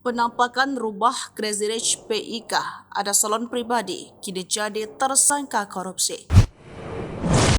Penampakan rubah Crazy Rich PIK, ada salon pribadi, kini jadi tersangka korupsi.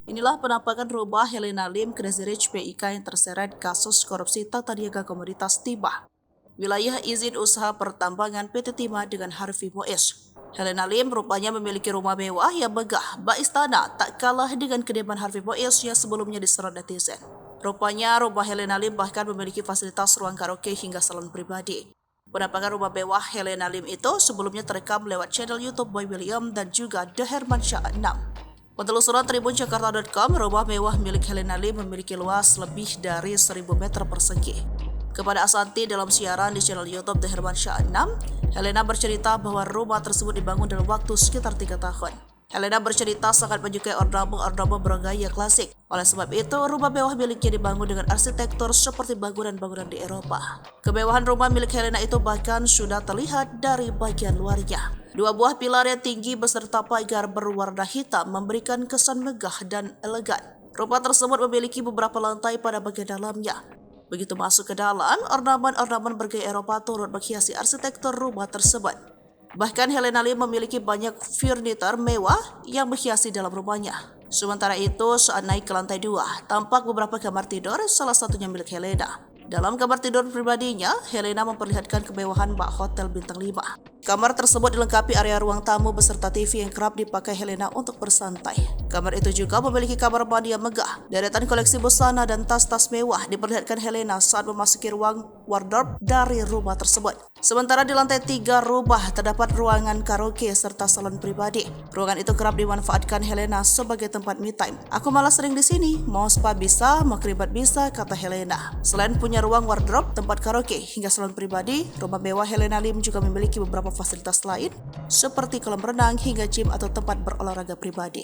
Inilah penampakan rubah Helena Lim Crazy Rich PIK yang terseret kasus korupsi tata niaga komoditas timah. Wilayah izin usaha pertambangan PT Timah dengan Harvey Mois. Helena Lim rupanya memiliki rumah mewah yang megah, bak istana, tak kalah dengan kediaman Harvey Mois yang sebelumnya disorot netizen. Rupanya rumah Helena Lim bahkan memiliki fasilitas ruang karaoke hingga salon pribadi. Penampakan rumah mewah Helena Lim itu sebelumnya terekam lewat channel YouTube Boy William dan juga The Hermansyah 6. Penelusuran tribunjakarta.com, rumah mewah milik Helena Lim memiliki luas lebih dari 1000 meter persegi. Kepada Asanti dalam siaran di channel YouTube The Hermansyah 6, Helena bercerita bahwa rumah tersebut dibangun dalam waktu sekitar 3 tahun. Helena bercerita sangat menyukai ornamen-ornamen bergaya klasik. Oleh sebab itu, rumah mewah miliknya dibangun dengan arsitektur seperti bangunan-bangunan di Eropa. Kemewahan rumah milik Helena itu bahkan sudah terlihat dari bagian luarnya. 2 buah pilar yang tinggi beserta pagar berwarna hitam memberikan kesan megah dan elegan. Rumah tersebut memiliki beberapa lantai pada bagian dalamnya. Begitu masuk ke dalam, ornamen-ornamen bergaya Eropa turut menghiasi arsitektur rumah tersebut. Bahkan Helena Lim memiliki banyak furnitur mewah yang menghiasi dalam rumahnya. Sementara itu, saat naik ke lantai 2, tampak beberapa kamar tidur, salah satunya milik Helena. Dalam kamar tidur pribadinya, Helena memperlihatkan kemewahan bak hotel bintang 5. Kamar tersebut dilengkapi area ruang tamu beserta TV yang kerap dipakai Helena untuk bersantai. Kamar itu juga memiliki kamar mandi yang megah. Deretan koleksi busana dan tas-tas mewah diperlihatkan Helena saat memasuki ruang wardrobe dari rumah tersebut. Sementara di lantai 3 rumah terdapat ruangan karaoke serta salon pribadi. Ruangan itu kerap dimanfaatkan Helena sebagai tempat me time. Aku malah sering di sini, mau spa bisa, mau keribat bisa, kata Helena. Selain punya ruang wardrobe, tempat karaoke, hingga salon pribadi, rumah mewah Helena Lim juga memiliki beberapa fasilitas lain seperti kolam renang hingga gym atau tempat berolahraga pribadi.